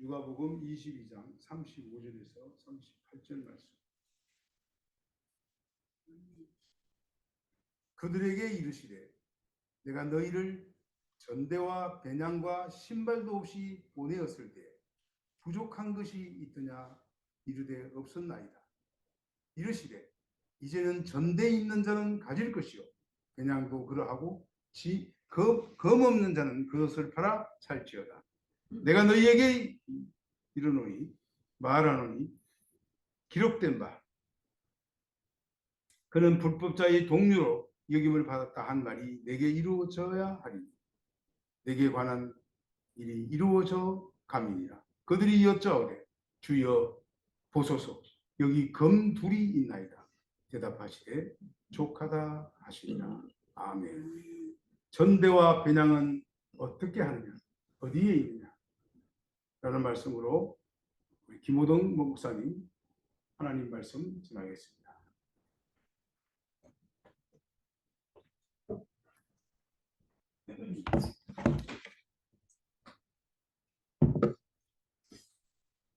누가복음 22장 35절에서 38절 말씀. 그들에게 이르시되 내가 너희를 전대와 배낭과 신발도 없이 보내었을 때 부족한 것이 있더냐 이르되 없었나이다. 이르시되 이제는 전대에 있는 자는 가질 것이요 배낭도 그러하고 검 없는 자는 그것을 팔아 살지어다. 내가 너희에게 이르노니 말하노니 기록된 바 그는 불법자의 동료로 여김을 받았다 한 말이 내게 이루어져야 하리니 내게 관한 일이 이루어져 감이니라. 그들이 여짜오되 주여 보소서 여기 검 둘이 있나이다. 대답하시되 족하다 하시니라. 아멘. 전대와 배낭은 어떻게 하느냐 어디에 있느냐 라는 말씀으로 우리 김호동 목사님 하나님 말씀 전하겠습니다.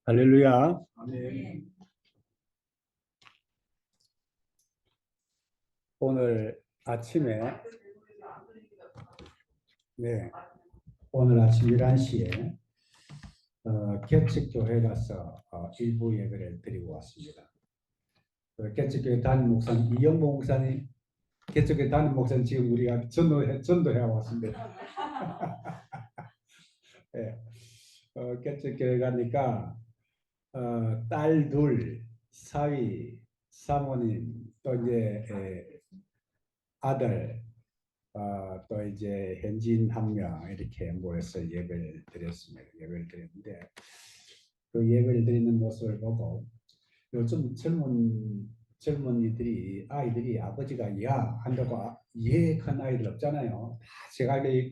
할렐루야. 아멘. 오늘 아침에 오늘 아침 11시에 개척교회 가서 일부 예배를 드리고 왔습니다. 개척교회 담임 목사님 이영봉 목사님, 개척교회 담임 목사님 지금 우리가 전도해 왔습니다. 네. 개척교회 가니까 딸 둘, 사위, 사모님, 또 이제 아들, 또 이제 현지인 한 명 이렇게 모여서 예배를 드렸습니다. 예배를 드렸는데 그 예배를 드리는 모습을 보고 요즘 젊은이들이 아이들이 아버지가 야 한다고 큰 아이들 없잖아요. 다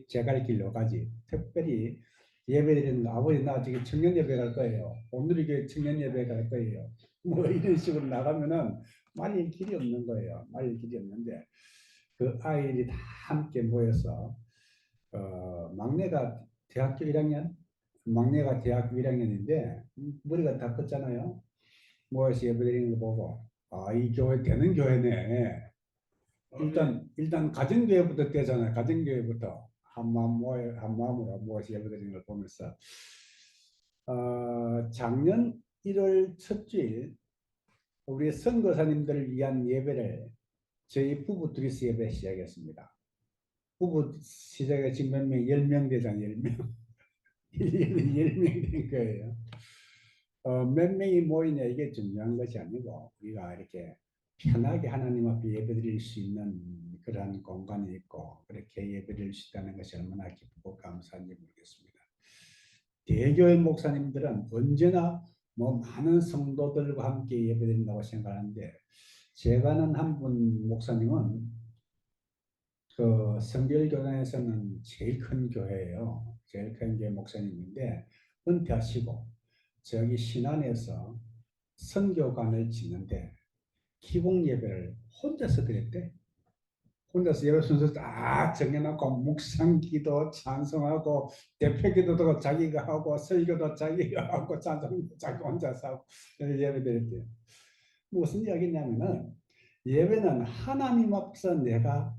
제갈 길로 가지. 특별히 예배 드리는 아버지 나 지금 청년 예배 갈 거예요. 오늘이 그 청년 예배 갈 거예요. 뭐 이런 식으로 나가면은 말릴 길이 없는 거예요. 말릴 길이 없는데 그 아이들이 다 함께 모여서 막내가 대학교 1학년, 막내가 대학교 1학년인데 머리가 다 컸잖아요. 모여서 예배드리는 거 보고 이 교회 되는 교회네. 일단 가정교회부터 되잖아요. 가정교회부터 한 마음으로 모여서 예배드리는 걸 보면서 작년 1월 첫 주일 우리 선교사님들을 위한 예배를 저희 부부 둘이서 예배 시작했습니다. 부부 시작에 지금 몇 명? 10명 되잖아요. 10명. 10명 된 거예요. 몇 명이 모이냐 이게 중요한 것이 아니고 우리가 이렇게 편하게 하나님 앞에 예배드릴 수 있는 그러한 공간이 있고 그렇게 예배드릴 수 있다는 것이 얼마나 기쁘고 감사한지 모르겠습니다. 대교회 목사님들은 언제나 많은 성도들과 함께 예배드린다고 생각하는데 제가 아는 한 분 목사님은 그 성결교단에서는 제일 큰 교회예요. 제일 큰 교회 목사님인데 은퇴하시고 저기 신안에서 선교관을 짓는데 기공 예배를 혼자서 드렸대. 혼자서 예배 순서 딱 정해놓고 묵상기도 찬송하고 대표기도도 자기가 하고 설교도 자기가 하고 찬송도 자기 혼자서 하고 예배 드렸대요. 무슨 이야기냐면은 예배는 하나님 앞에서 내가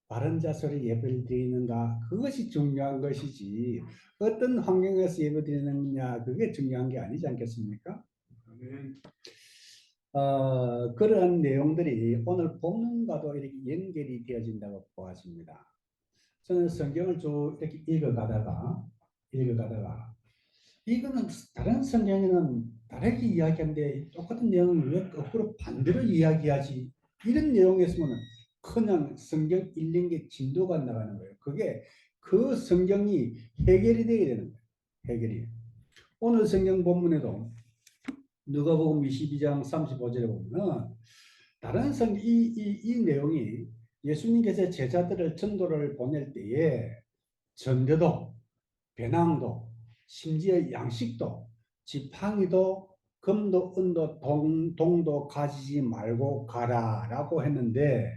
바른 자세로 예배를 드리는가 그것이 중요한 것이지 어떤 환경에서 예배 드리느냐 그게 중요한 게 아니지 않겠습니까? 그러한 내용들이 오늘 본문과도 이렇게 연결이 되어진다고 보아집니다. 저는 성경을 쭉 이렇게 읽어가다가 이거는 다른 성경에는 다르게 이야기하는데 똑같은 내용을 왜 거꾸로 반대로 이야기하지? 이런 내용이었으면 그냥 성경 읽는 게 진도가 안 나가는 거예요. 그게 그 성경이 해결이 되게 되는 거예요. 해결이. 오늘 성경 본문에도 누가복음 22장 35절에 보면 다른 성경 이 내용이 예수님께서 제자들을 전도를 보낼 때에 전대도 배낭도 심지어 양식도 지팡이도 금도 은도 동도 가지지 말고 가라라고 했는데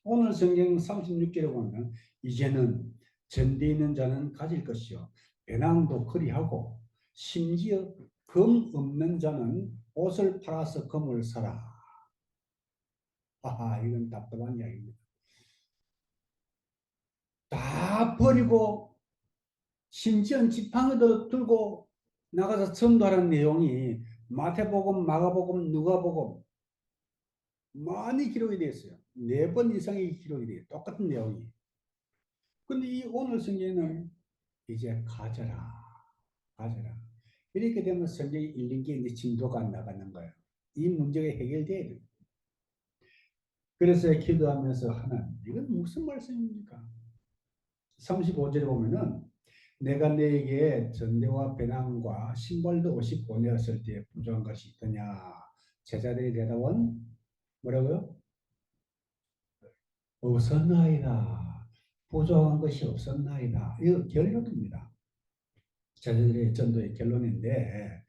오늘 성경 36절에 보면 이제는 전대에 있는 자는 가질 것이요 배낭도 그리하고 심지어 금 없는 자는 옷을 팔아서 금을 사라. 하하, 이건 답답한 이야기입니다. 다 버리고 심지어 지팡이도 들고 나가서 전도하는 내용이 마태복음, 마가복음, 누가복음 많이 기록이 되어 있어요. 4번 이상이 기록이 돼요. 똑같은 내용이. 근데 이 오늘 성경에는 이제 가져라, 가져라. 이렇게 되면 성경이 읽는 게 이제 진도가 안 나가는 거예요. 이 문제가 해결돼야 돼요. 그래서 기도하면서 하나님, 이건 무슨 말씀입니까? 35절에 보면은 내가 너에게 전대와 배낭과 신발도 옷이 보내었을 때 부족한 것이 있더냐? 제자들이 대답은 뭐라고요? 없었나이다. 부족한 것이 없었나이다. 이거 결론입니다. 제자들의 전도의 결론인데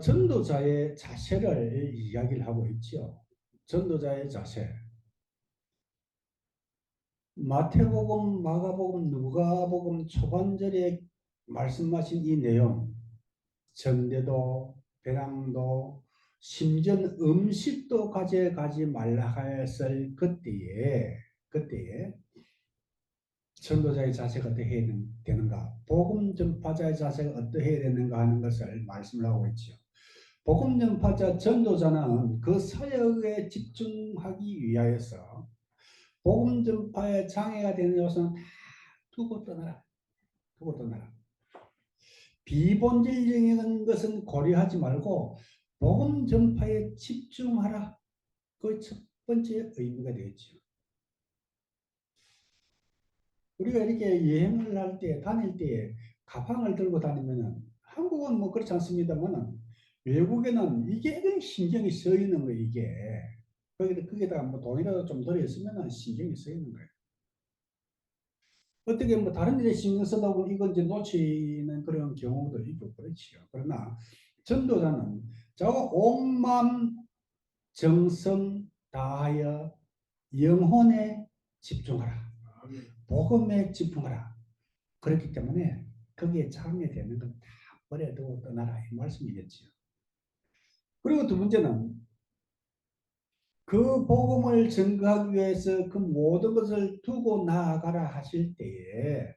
전도자의 자세를 이야기를 하고 있죠. 전도자의 자세. 마태복음, 마가복음, 누가복음 초반절에 말씀하신 이 내용, 전대도, 배낭도, 심지어 음식도 가져가지 말라 했을 그때에 전도자의 자세가 어떻게 해야 되는가, 복음 전파자의 자세가 어떻게 해야 되는가 하는 것을 말씀을 하고 있죠. 복음 전파자, 전도자는 그 사역에 집중하기 위하여서 복음 전파에 장애가 되는 요소는 다 두고 떠나라. 두고 떠나라. 비본질적인 것은 고려하지 말고 복음 전파에 집중하라. 그 첫 번째 의미가 되겠죠. 우리가 이렇게 여행을 할 때, 다닐 때 가방을 들고 다니면은 한국은 뭐 그렇지 않습니다만은 외국에는 이게 신경이 쓰이는 거예요, 이게. 거기다가 뭐 돈이라도 좀 들였으면 신경이 쓰이는 거예요. 어떻게 뭐 다른 일에 신경 쓰다 보면 이건 이제 놓치는 그런 경우도 있고 그렇지요. 그러나 전도자는 자가 온 마음 정성 다하여 영혼에 집중하라. 복음에 집중하라. 그렇기 때문에 거기에 장애되는 건 다 버려두고 떠나라 이 말씀이겠지요. 그리고 두 번째는 그 복음을 증거하기 위해서 그 모든 것을 두고 나아가라 하실 때에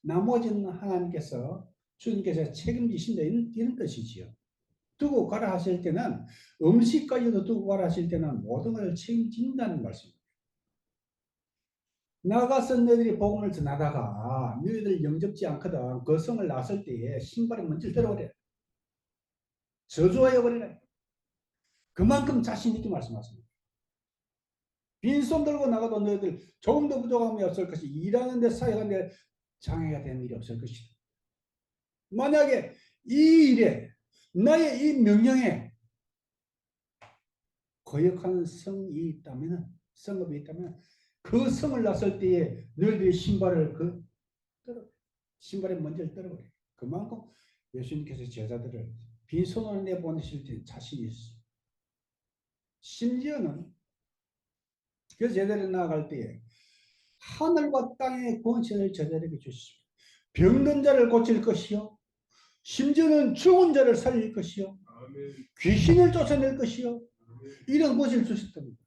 나머지는 하나님께서 주님께서 책임지신다 이런 뜻이지요. 두고 가라 하실 때는 음식까지도 두고 가라 하실 때는 모든 걸 책임진다는 말씀입니다. 나가서 너희들이 복음을 전하다가 너희들 영접지 않거든 그 성을 나설 때에 신발에 먼지를 들어버려. 저주하여 버리라. 그만큼 자신 있게 말씀하십니다. 빈손 들고 나가도 너희들 조금도 부족함이 없을 것이 일하는데 사역하는데 장애가 되는 일이 없을 것이다. 만약에 이 일에 나의 이 명령에 거역하는 성이 있다면 성읍이 있다면 그 성을 나설 때에 너희들의 신발을 신발에 먼지를 떨어버려. 그만큼 예수님께서 제자들을 빈손으로 내보내실 때 자신이 있어. 심지어는 그 제자들이 나아갈 때에 하늘과 땅의 권세를 제자들에게 주십니다. 병든 자를 고칠 것이요, 심지어는 죽은 자를 살릴 것이요, 귀신을 쫓아낼 것이요, 이런 것을 주셨답니다.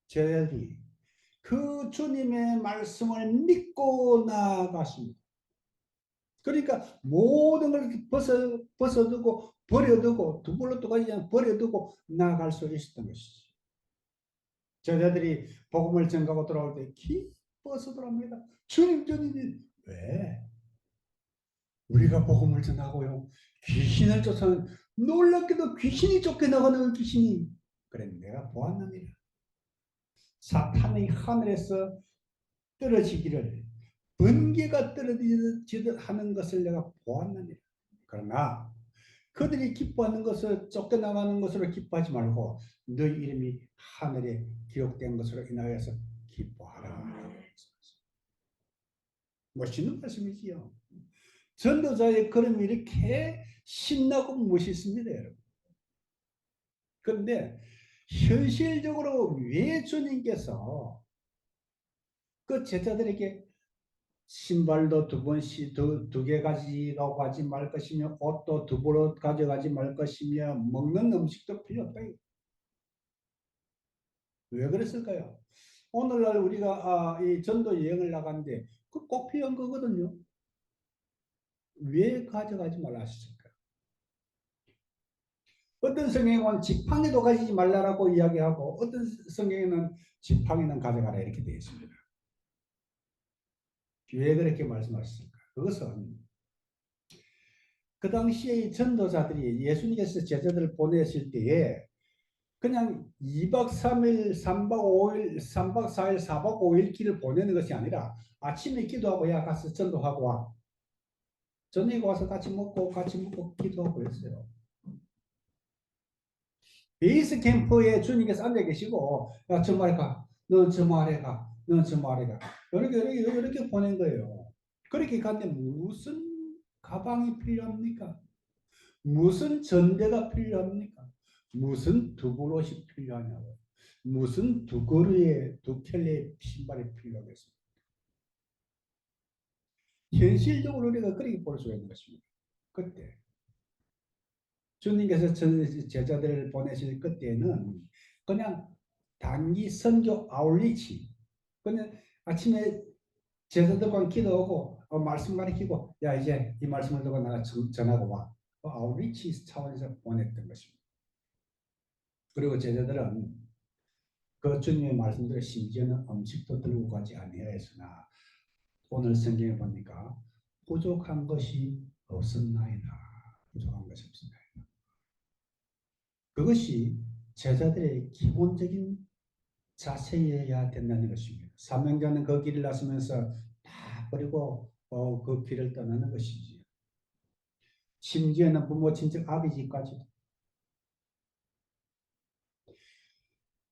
제자들이 그 주님의 말씀을 믿고 나아갔습니다. 그러니까 모든 걸 벗어두고 버려두고 두 볼로 또가지 않고 버려두고 나아갈 수 있었던 것이죠. 제자들이 복음을 전가하고 돌아올 때 기뻐서 돌아옵니다. 주님 왜? 우리가 복음을 전하고요 귀신을 쫓아는 놀랍게도 귀신이 쫓겨나가는 귀신이 그래 내가 보았느니라. 사탄의 하늘에서 떨어지기를 번개가 떨어지듯 하는 것을 내가 보았느니라. 그러나 그들이 기뻐하는 것을 쫓겨나가는 것으로 기뻐하지 말고 너희 이름이 하늘에 기록된 것으로 인하여서 기뻐하라. 멋있는 말씀이지요. 전도자의 걸음이 이렇게 신나고 멋있습니다, 여러분. 그런데 현실적으로 왜 주님께서 그 제자들에게 신발도 두 개 가지고 가지 말 것이며 옷도 두 벌 가져가지 말 것이며 먹는 음식도 필요 없다. 왜 그랬을까요? 오늘날 우리가 이 전도 여행을 나가는데 그 꼭 필요한 거거든요. 왜 가져가지 말라 하셨을까요? 어떤 성경에는 지팡이도 가지지 말라라고 이야기하고 어떤 성경에는 지팡이는 가져가라 이렇게 되어 있습니다. 왜 그렇게 말씀하셨을까? 그것은 그 당시에 전도자들이 예수님께서 제자들을 보내실 때에 그냥 2박 3일, 3박 5일, 3박 4일, 4박 5일 길을 보내는 것이 아니라 아침에 기도하고 야 가서 전도하고 와. 저녁에 와서 같이 먹고 기도하고 했어요. 베이스 캠프에 주님께서 앉아 계시고 야 저 말에 가. 너 저 말에 가. 너 저 말에 가. 이렇게 보낸 거예요. 그렇게 갔는데 무슨 가방이 필요합니까? 무슨 전대가 필요합니까? 무슨 두부옷이 필요하냐고. 무슨 두 그루의 두 켤레의 신발이 필요하겠습니까? 현실적으로 우리가 그렇게 볼 수가 있는 것입니다. 그때 주님께서 제자들을 보내실 그때는 그냥 단기 선교 아울리치 그냥 아침에 제자들과 기도하고 말씀 가르치고 야 이제 이 말씀을 듣고 내가 전하고 와 아울리치 차원에서 보냈던 것입니다. 그리고 제자들은 그 주님의 말씀대로 심지어는 음식도 들고 가지 아니하였으나 오늘 성경에 보니까 부족한 것이 없었나이다. 부족한 것이 없었나이다. 그것이 제자들의 기본적인 자세여야 된다는 것입니다. 사명자는 그 길을 나서면서 다 버리고 그 길을 떠나는 것이지. 심지어는 부모, 친척, 아버지까지도.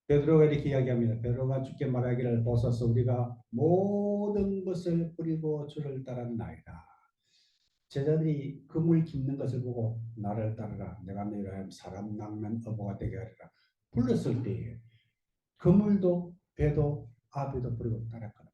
베드로가 이렇게 이야기합니다. 베드로가 주께 말하기를 보소서 우리가 모든 것을 버리고 주를 따랐나이다. 제자들이 그물 깁는 것을 보고 나를 따르라. 내가 너희를 하여 사람 낚는 어부가 되게 하리라. 불렀을 때에 그물도 배도 아비도 버리고 따랐거든요.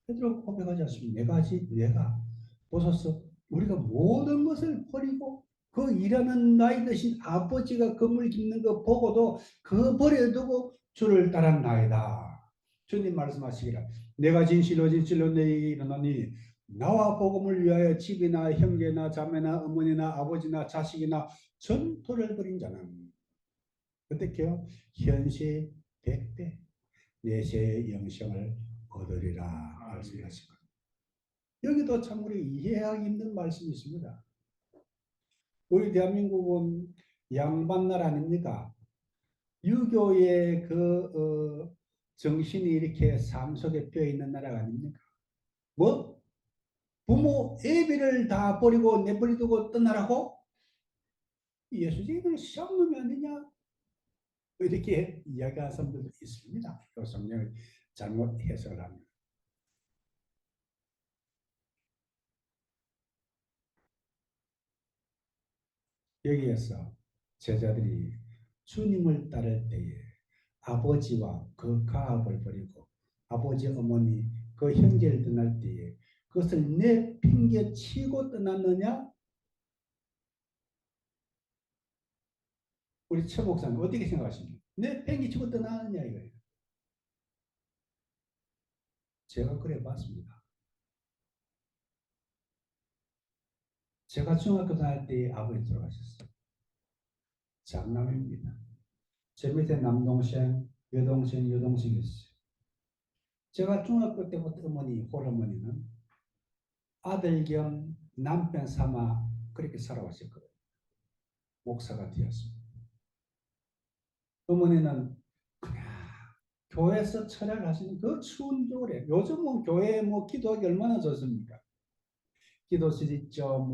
베드로 고백하지 않습니까? 내가 보소서 우리가 모든 것을 버리고 그 일하는 나이 드신 아버지가 그물 깁는 거 보고도 그 버려두고 주를 따랐나이다. 주님 말씀하시기를 내가 진실로 너희에게 이르노니 나와 복음을 위하여 집이나 형제나 자매나 어머니나 아버지나 자식이나 전토를 벌인 자는 어떻게요? 현세 100배 내세의 영생을 얻으리라 말씀하십니다. 여기도 참 우리 이해하기 힘든 말씀이 있습니다. 우리 대한민국은 양반나라 아닙니까? 유교의 정신이 이렇게 삶 속에 뼈 있는 나라가 아닙니까? 뭐? 부모 애비를 다 버리고 내버리두고 떠나라고? 예수님을 시험놈이 아니냐? 이렇게 이야기하는 사람들도 있습니다. 이 성경을 잘못 해석을 합니다. 여기에서 제자들이 주님을 따를 때에 아버지와 그 가업을 버리고 아버지 어머니 그 형제를 떠날 때에 그것을 내팽개 치고 떠났느냐? 우리 최 목사님 어떻게 생각하십니까? 내팽개 치고 떠나느냐 이거예요. 제가 그래 봤습니다. 제가 중학교 다닐 때 아버지 돌아가셨어요. 장남입니다. 제 밑에 남동생, 여동생이 있어요. 제가 중학교 때부터 홀어머니는 아들 겸 남편 삼아 그렇게 살아왔었거든요. 목사가 되었습니다. 어머니는 그냥 교회에서 철야를 하시는 그 추운 겨울에 요즘은 교회에 기도하기 얼마나 좋습니까? 기도실 있죠.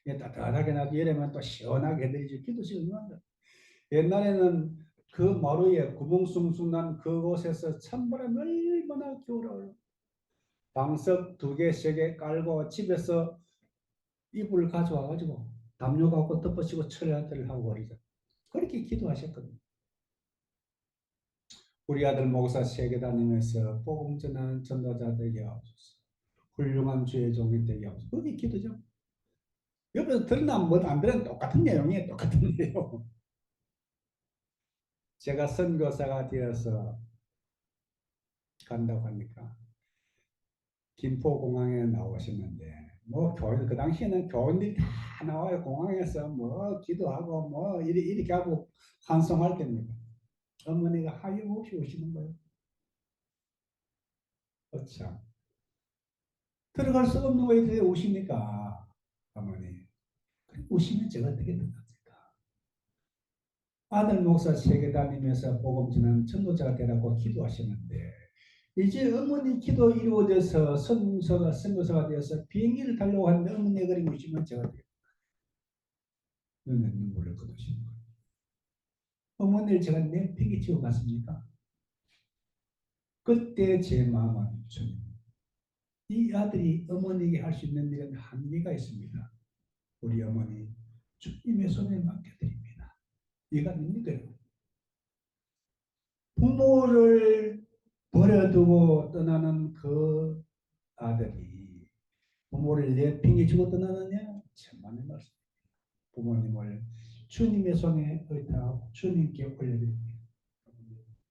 따뜻하게 놔도 여름엔 또 시원하게 해드리죠. 기도실 얼마나 옛날에는 그 마루에 구멍 숭숭 난 그곳에서 찬바람 얼마나 겨울을 방석 2개, 3개 깔고 집에서 이불 가져와가지고 담요 갖고 덮어쓰고 철야들을 하고 그러죠. 그렇게 기도하셨거든요. 우리 아들 목사 세계 다니면서 복음 전하는 전도자 되게 하옵소서. 훌륭한 주의 종이 되게 하옵소서. 그게 기도죠. 옆에서 들으나 뭐안 들으나 똑같은 내용이에요. 똑같은 내용. 제가 선교사가 되어서 간다고 하니까 김포공항에 나오시는데 뭐 교인 그 당시에는 교인들이 다 나와요. 공항에서 뭐 기도하고 뭐 이렇게 하고 환송할 때입니다. 어머니가 하염없이 오시는 거예요. 그렇죠. 들어갈 수 없는 왜 이렇게 오십니까? 어머니. 오시면 제가 어떻게 들어갑니까? 아들 목사 세계 다니면서 복음 전하는 전도자가 되라고 기도하셨는데 이제 어머니 기도 이루어져서 선교사가 되어서 비행기를 타려고 하는데 어머니가 그리고 오시면 제가 어떻게 눈에 눈물을 거두시는 거예요. 어머니를 제가 내팽개치고 갔습니까? 그때 제 마음은 이 아들이 어머니에게 할 수 있는 일은 한계가 있습니다. 우리 어머니 주님의 손에 맡겨드립니다. 이해가 됩니까요? 부모를 버려두고 떠나는 그 아들이 부모를 내팽개치고 떠나느냐? 천만의 말씀. 부모님을 주님의 손에 의탁하고 주님께 올려드립니다.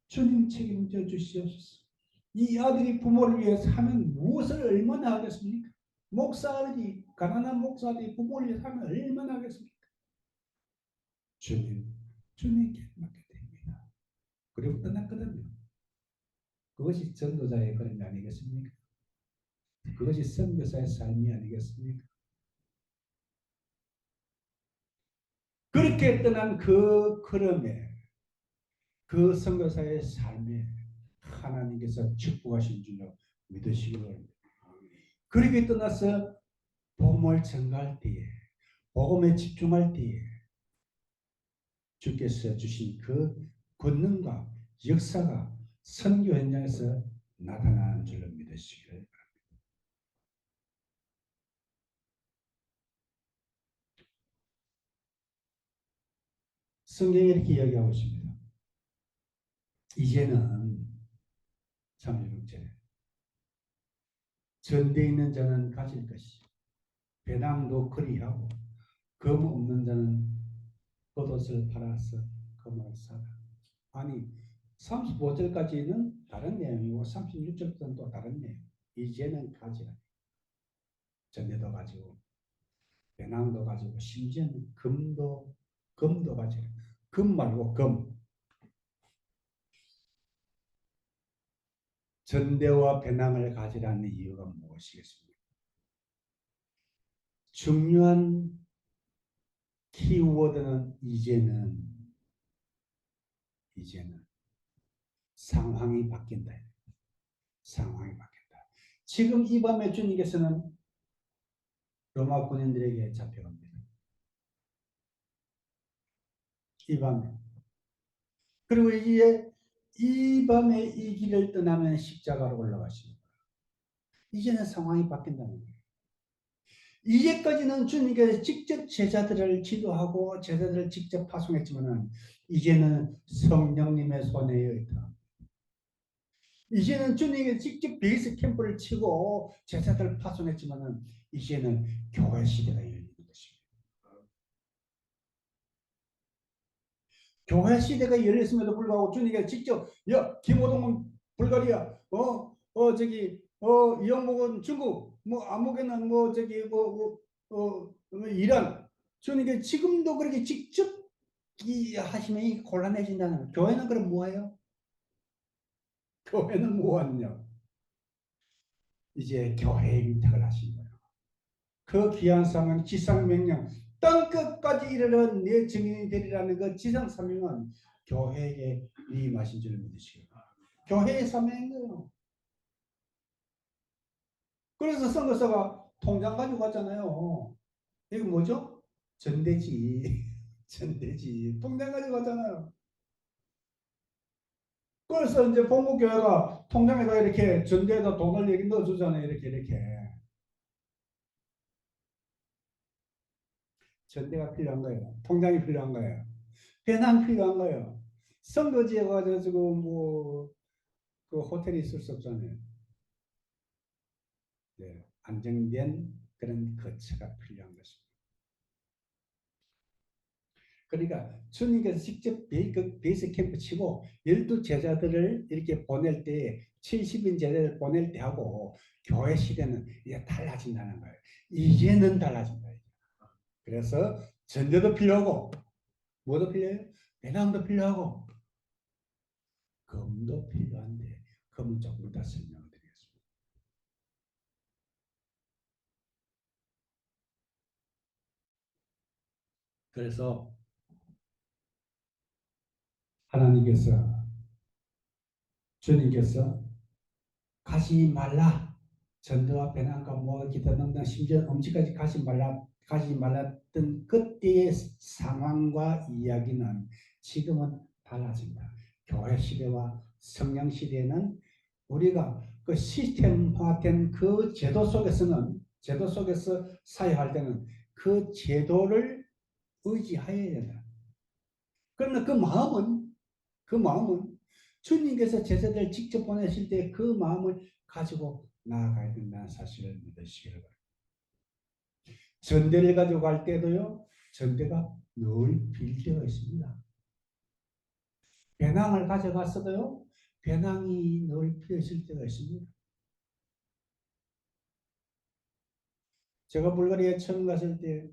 주님 책임져 주시옵소서. 이 아들이 부모를 위해서 하면 무엇을 얼마나 하겠습니까? 목사들이 가난한 목사들이 부모를 위해서 하면 얼마나 하겠습니까? 주님께 맡겨드립니다. 그리고 떠났거든요. 그것이 전도자의 그런 게 아니겠습니까? 그것이 선교사의 삶이 아니겠습니까? 그렇게 떠난 그 걸음에 그 선교사의 삶에 하나님께서 축복하신 줄로 믿으시기 바랍니다. 그렇게 떠나서 복음을 전가할 때에 복음에 집중할 때에 주께서 주신 그 권능과 역사가 선교 현장에서 나타나는 줄로 믿으시기를 바랍니다. 성경이 이렇게 이야기하고 있습니다. 이제는 36절에 전대 있는 자는 가질 것이 배낭도 그리하고 검 없는 자는 겉옷을 팔아서 검을 사라. 아니 35절까지는 다른 내용이고 36절부터는 또 다른 내용. 이제는 가지라. 전대도 가지고 배낭도 가지고 심지어는 금도 가지라. 금 말고 금. 전대와 배낭을 가지라는 이유가 무엇이겠습니까? 중요한 키워드는 이제는 상황이 바뀐다. 상황이 바뀐다. 지금 이 밤에 주님께서는 로마 군인들에게 잡혀갑니다. 이 밤에. 그리고 이제 이 밤에 이 길을 떠나면 십자가로 올라가십니다. 이제는 상황이 바뀐다는 거예요. 이제까지는 주님께서 직접 제자들을 지도하고 제자들을 직접 파송했지만 이제는 성령님의 손에 의다. 이제는 주님이 직접 베이스 캠프를 치고 제자들을 파송했지만 이제는 교회 시대가 열리는 것입니다. 교회 시대가 열렸음에도 불구하고 주님께서 직접 야 김호동은 불가리아 이영목은 중국 뭐 안목에는 이란 주님께서 지금도 그렇게 직접 하시면 곤란해진다는 거예요. 교회는 그럼 뭐예요? 교회는 뭐하느냐? 이제 교회에 위탁을 하신 거예요. 그 귀한 사명 지상명령 땅끝까지 이르는 내 증인이 되리라는 그 지상사명은 교회에 위임하신 줄을 믿으시기 바랍니다. 교회의 사명인 거예요. 그래서 선교사가 통장 가지고 갔잖아요. 이거 뭐죠? 전대지. 전대지. 통장 가지고 갔잖아요. 그래서 이제 본국교회가 통장에다 이렇게 전대에다 돈을 이렇게 넣어주잖아요. 이렇게. 전대가 필요한 거예요. 통장이 필요한 거예요. 배낭 필요한 거예요. 선거지에 가지고 뭐그 호텔이 있을 수 없잖아요. 네, 안정된 그런 거처가 필요한 것입니다. 그러니까 주님께서 직접 베이스 캠프 치고 12제자들을 이렇게 보낼 때 70인 제자들 보낼 때 하고 교회 시대는 이제 달라진다는 거예요. 이제는 달라진다. 그래서 전도도 필요하고 뭐도 필요해요? 배낭도 필요하고 금도 필요한데 금은 조금 더 설명을 드리겠습니다. 그래서 하나님께서 주님께서 가지 말라. 전도와 배낭과 뭐 기타 등등 심지어 음식까지 가지 말랐던 그때의 상황과 이야기는 지금은 달라진다. 교회 시대와 성령 시대는 우리가 그 시스템화된 그 제도 속에서 사회할 때는 그 제도를 의지해야 된다. 그러나 그 마음은 주님께서 제자들 직접 보내실 때 그 마음을 가지고 나아가야 된다는 사실을 믿으시기를 바랍니다. 전대를 가지고 갈 때도요, 전대가 늘 빌되어 있습니다. 배낭을 가져갔어도요, 배낭이 늘 필요 있을 때가 있습니다. 제가 불가리아에 처음 갔을 때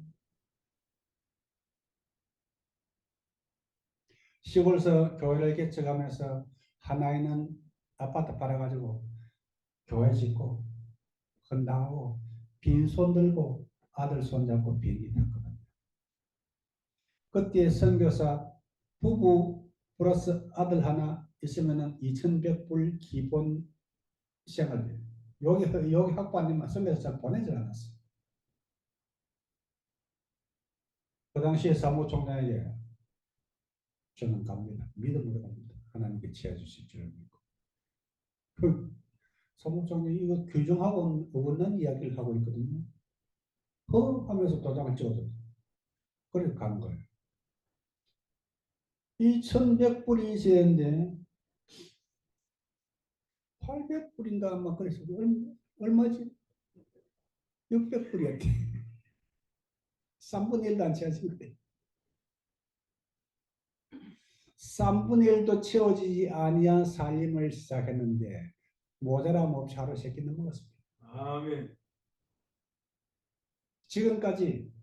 시골서 교회를 개척하면서 하나이는 아파트 팔아가지고 교회 짓고 헌당하고 빈손 들고 아들 손잡고 비행기 탔거든요. 그때 선교사 부부 플러스 아들 하나 있으면은 2,100불 기본 생활비. 여기 학부 안 되면 선교사 보내지 않았어요. 그 당시에 사무총장에게 저는 갑니다. 믿음으로 갑니다. 하나님께 채워주실 줄 믿고. 그 사무총장이 이거 규정하고 어긋난 이야기를 하고 있거든요. 하면서 도장을 찍어줬어요. 그래서 가는 거예요. 2,100불이 있었는데 800불인가 아마 그래서 얼마지? 600불이었대. 3분의 1도 안 채워진 거예요. 3분의 1도 채워지지 아니한 살림을 시작했는데 모자람 없이 하루 세끼 넘어갔습니다. 아멘. 지금까지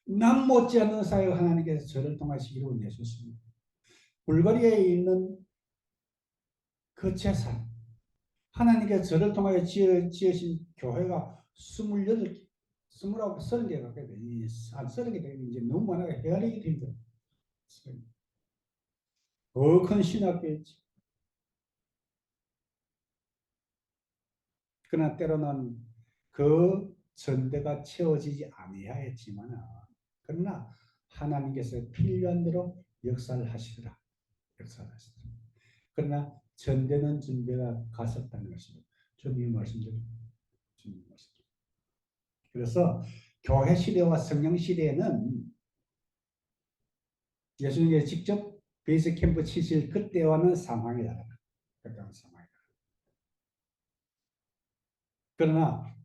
남 못지않은 사역 하나님께서 저를 통하시 이루어내셨습니다. 불가리아에 있는 그 재산, 하나님께서 저를 통하여 지으신 교회가 28개, 29개, 30개 가까이 돼요. 한 30개 되면 이제 너무 많아서 헤아리기 힘들어요. 더 큰 신학교였지. 그러나 때로는 그 전대가 채워지지 아니하였지만 그러나 하나님께서 필요한 대로 역사를 하시더라. 그러나 전대는 준비가 갔었다는 것입니다. 주님 말씀대로. 그래서 교회 시대와 성령 시대에는 예수님이 직접 베이스 캠프 치실 그때와는 상황이 다르다. 그때와는 상황이 다르다. 그러나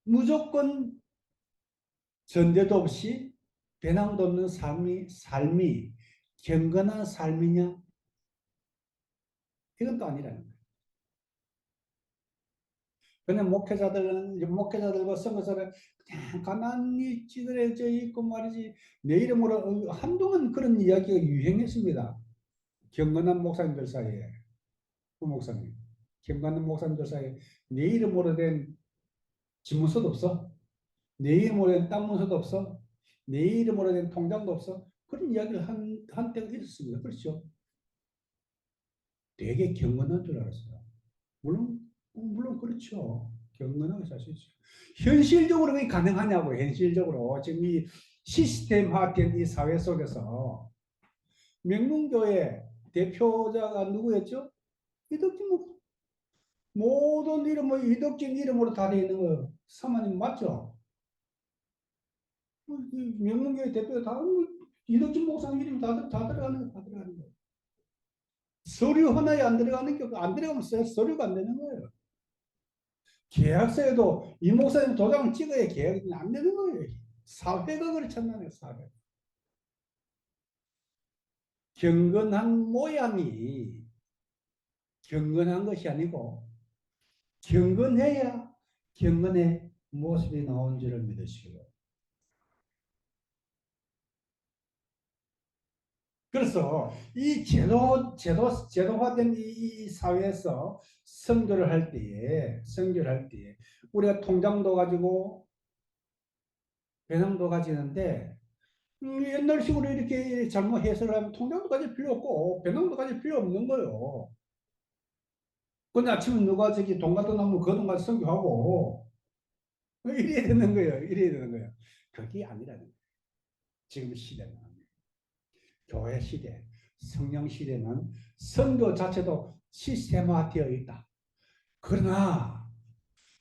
무조건 전대도 없이 배낭도 없는 삶이 경건한 삶이냐? 이건 또 아니라는 거예요. 그냥 목회자들과 선교사를 그냥 가난히 찌그러져 있고 말이지. 내 이름으로 한동안 그런 이야기가 유행했습니다. 경건한 목사님들 사이에. 그 목사님. 경건한 목사님들 사이에 내 이름으로 된 집문서도 없어. 내 이름으로 된 땅 문서도 없어. 내 이름으로 된 통장도 없어. 그런 이야기를 한 때가 있었습니다. 그렇죠? 되게 경건한 줄 알았어요. 물론 그렇죠. 경건하게 살 수 있어요. 현실적으로 그게 가능하냐고, 현실적으로. 지금 이 시스템화된 이 사회 속에서 명문교회 대표자가 누구였죠? 이덕진 목 모든 이름, 이덕진 이름으로 다 되어 있는 거 사모님 맞죠? 명문교회 대표가 다 이덕진 목사님 이름이 다 들어가는 거예요. 서류 하나에 안 들어가는 게 안 들어가면 서류가 안 되는 거예요. 계약서에도 이 목사님 도장을 찍어야 계약이 안 되는 거예요. 사회가 그렇잖아요. 사회. 경건한 모양이 경건한 것이 아니고 경건해야 경건의 모습이 나온 줄을 믿으시고, 그래서 이 제도화된 이 사회에서 선교를 할 때에 우리가 통장도 가지고 배낭도 가지는데 옛날식으로 이렇게 잘못 해석을 하면 통장도 가질 필요 없고 배낭도 가질 필요 없는 거예요. 그냥 아침에 누가 저기 돈 갖다 놓으면 그 돈 가서 선교하고 이래야 되는 거예요. 이래야 되는 거예요. 그게 아니라는 거예요. 지금 시대는 교회 시대, 성령 시대는 선교 자체도 시스템화되어 있다. 그러나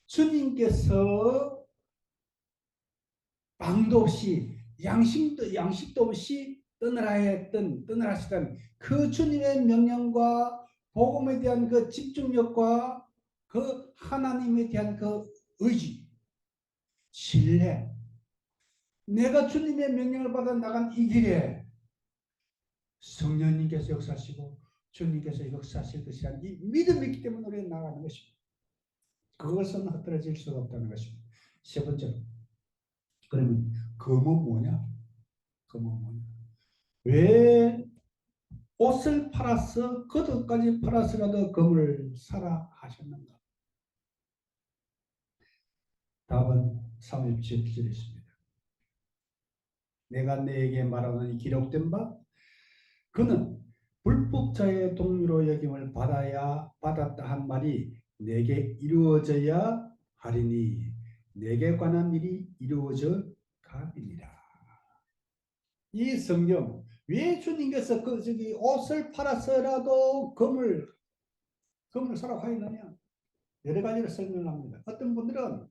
주님께서 방도 없이 양식도 없이 떠나시던 그 주님의 명령과 복음에 대한 그 집중력과 그 하나님에 대한 그 의지, 신뢰, 내가 주님의 명령을 받아 나간 이 길에 성령님께서 역사하시고 주님께서 역사하실 것이란 이 믿음이 있기 때문에 우리가 나가는 것입니다. 그것은 흩어질 수가 없다는 것입니다. 세 번째로, 그러면 금은 뭐냐? 금은 뭐냐? 왜 옷을 팔아서 겉옷까지 팔아서라도 금을 사라 하셨는가? 답은 37절에 있습니다. 내가 내게 말하노니 기록된 바 그는 불법자의 동료로 여김을 받았다 한 말이 내게 이루어져야 하리니 내게 관한 일이 이루어져 가니라. 이 성경 왜 주님께서 옷을 팔아서라도 금을 사라고 하였느냐? 여러 가지로 설명합니다. 어떤 분들은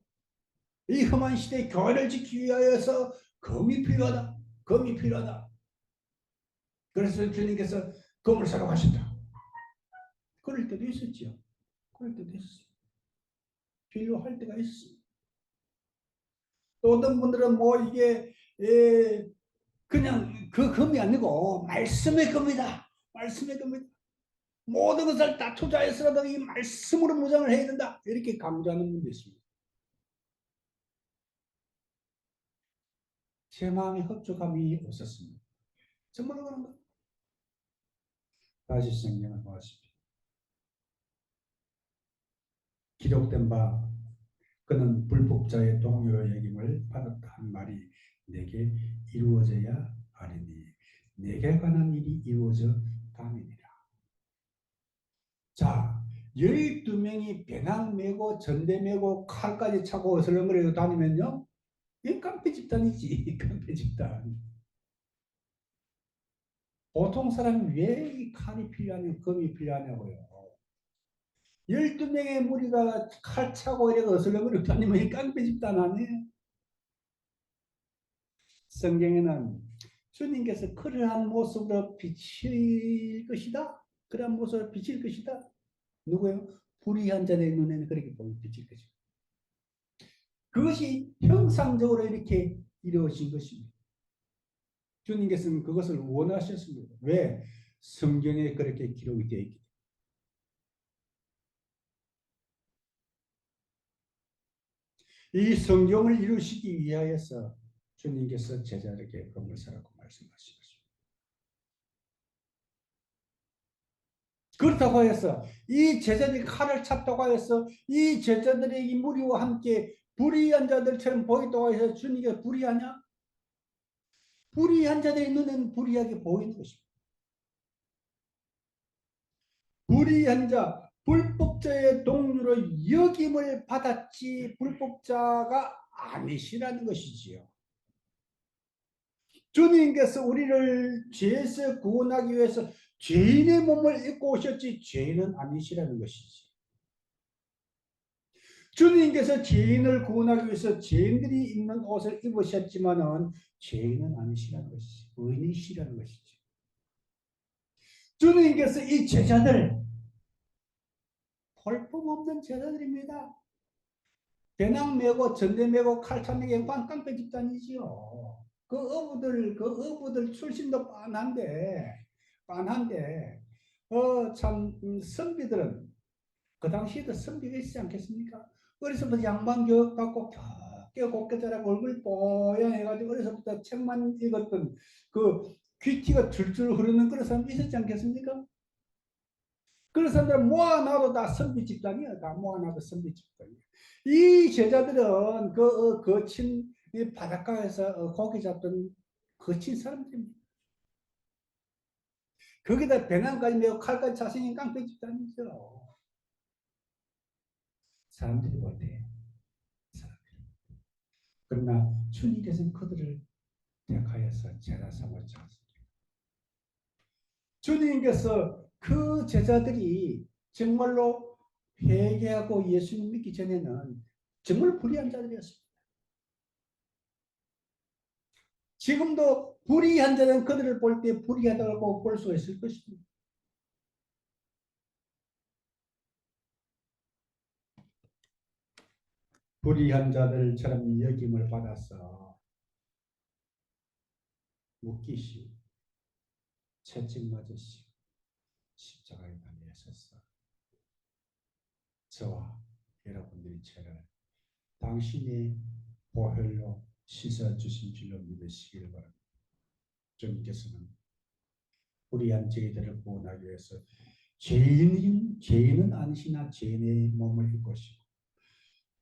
이 험한 시대에 교회를 지키기 위하여서 금이 필요하다. 그래서 주님께서 금을 사라고 하신다. 그럴 때도 있었죠. 그럴 때도 있었어요. 필요할 때가 있어요. 또 어떤 분들은 이게 그냥 그 금이 아니고 말씀의 금이다. 모든 것을 다 투자해서라도 이 말씀으로 무장을 해야 된다. 이렇게 강조하는 분도 있습니다. 제 마음에 흡족함이 없었습니다. 정말로 그런가? 다시 성경을 보았습니다. 기록된 바 그는 불법자의 동료로 여김을 받았다 한 말이 내게 이루어져야 하리니 내게 관한 일이 이루어져 가니라. 자, 12명이 배낭 메고 전대 메고 칼까지 차고 어슬렁거리고 다니면요, 이 깡패 집단이지. 깡패 집단. 보통 사람이 왜 이 칼이 필요하냐, 금이 필요하냐고요. 12명의 무리가 칼 차고 이렇게 어슬렁거리고 다니면 이 깡패 집단 아니에요? 성경에는 주님께서 그러한 모습으로 비칠 것이다. 그러한 모습으로 비칠 것이다. 누구예요? 불의한 자들의 눈에는 그렇게 보면 비칠 것이다. 그것이 형상적으로 이렇게 이루어진 것입니다. 주님께서는 그것을 원하셨습니다. 왜? 성경에 그렇게 기록이 되어 있기 때문에. 이 성경을 이루시기 위하여서 주님께서 제자에게 금을 사라고 말씀하신 것입니다. 그렇다고 해서 이 제자들이 칼을 찼다고 해서 이 제자들의 이 무리와 함께 불의한 자들처럼 보인다고 해서 주님께서 불의하냐? 불의한 자들의 눈에는 불의하게 보이는 것입니다. 불의한 자, 불법자의 동료로 여김을 받았지 불법자가 아니시라는 것이지요. 주님께서 우리를 죄에서 구원하기 위해서 죄인의 몸을 입고 오셨지 죄인은 아니시라는 것이지. 주님께서 죄인을 구원하기 위해서 죄인들이 입는 옷을 입으셨지만은 죄인은 아니시라는 것이지. 의인이시라는 것이지. 주님께서 이 제자들, 볼품없는 제자들입니다. 배낭 메고 전대 메고 칼차 메고 깡패 집단이지요. 그 어부들 출신도 빤한데, 참, 선비들은 그 당시에도 선비가 있지 않겠습니까? 어려서부터 양반 교육 받고 곱게 자라고 얼굴 뽀얀 해가지고 어려서부터 책만 읽었던 그 귀티가 줄줄 흐르는 그런 사람이 있었지 않겠습니까? 그런 사람들 모아놔도 다 선비 집단이야. 다 모아놔도 선비 집단이야. 이 제자들은 거친 이 바닷가에서 고기 잡던 거친 사람들입니다. 거기다 배낭까지 메고 칼까지 자신이 깡패 집단이죠. 사람들이 못해요. 그러나 주님께서는 그들을 택하여서 제자 삼으셨습니다. 주님께서 그 제자들이 정말로 회개하고 예수님 믿기 전에는 정말 불의한 자들이었습니다. 지금도 불의한 자는 그들을 볼 때 불의하다고 볼 수 있을 것입니다. 불의한 자들처럼 여김을 받아서 웃기시오, 채찍 맞으시오, 십자가에 달리셨어. 저와 여러분들이 저를 당신이 보혈로 씻어주신 줄로 믿으시기를 바랍니다. 주님께서는 불의한 저희들을 구원하기 위해서 죄인은 아니시나 죄인의 몸을 입으시고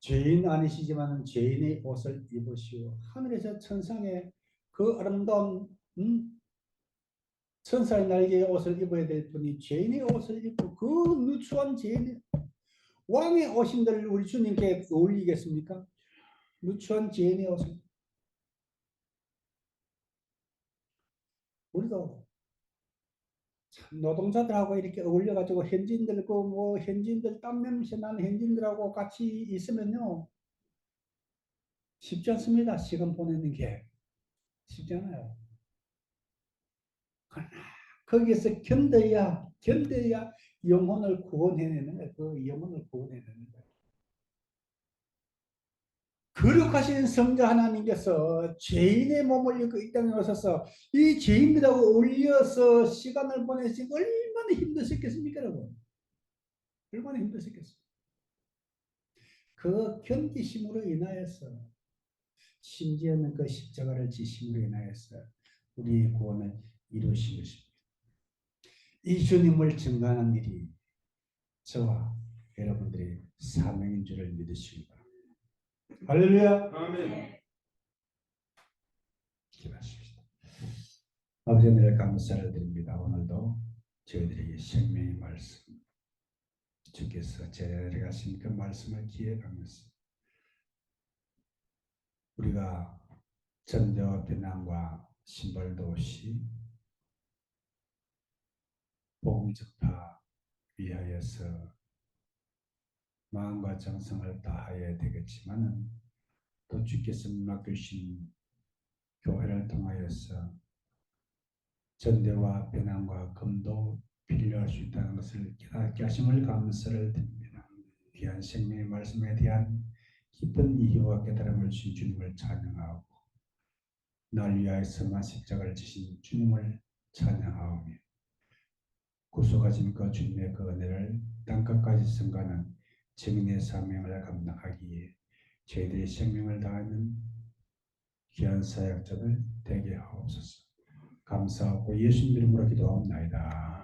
죄인 아니시지만 죄인의 옷을 입으시고 하늘에서 천상의 그 아름다운 천사의 날개의 옷을 입어야 될 분이 죄인의 옷을 입고 그 누추한 죄인 왕의 옷인들 우리 주님께 어울리겠습니까? 누추한 죄인의 옷을 우리도 참 노동자들하고 이렇게 어울려가지고 현지인들 현지인들 땀 냄새 나는 현지인들하고 같이 있으면요 쉽지 않습니다. 시간 보내는 게 쉽지 않아요. 그러나 거기에서 견뎌야 영혼을 구원해내는 거예요. 그 영혼을 구원해내는 거예요. 거룩하신 성자 하나님께서 죄인의 몸을 입고 이 땅에 오셔서 이 죄인들하고 어울려서 시간을 보내시고 얼마나 힘드셨겠습니까, 여러분? 얼마나 힘드셨겠습니까? 그 견디심으로 인하여서 심지어는 그 십자가를 지심으로 인하여서 우리의 구원을 이루신 것입니다. 이 주님을 증거하는 일이 저와 여러분들의 사명인 줄을 믿으시기 바랍니다. 할렐루야. 아멘. 기도하십시다. 아버지 하나님 감사를 드립니다. 오늘도 저희들에게 생명의 말씀 주께서 제가 하신 그 말씀을 기억하면서 우리가 전대와 배낭과 신발도 없이 복음 전파 위하여서 마음과 정성을 다하여야 되겠지만은 또 주께서 맡기신 교회를 통하여서 전대와 배낭과 금도 필요할 수 있다는 것을 깨닫게 하심을 감사를 드립니다. 귀한 생명의 말씀에 대한 깊은 이해와 깨달음을 주신 주님을 찬양하고 날 위하여서만 십자가를 지신 주님을 찬양하오며 구속하신 그 주님의 그 은혜를 땅끝까지 승가는 증인의 사명을 감당하기에 저희들의 생명을 다하는 귀한 사역자들 되게 하옵소서. 감사하고 예수님 이름으로 기도하옵나이다.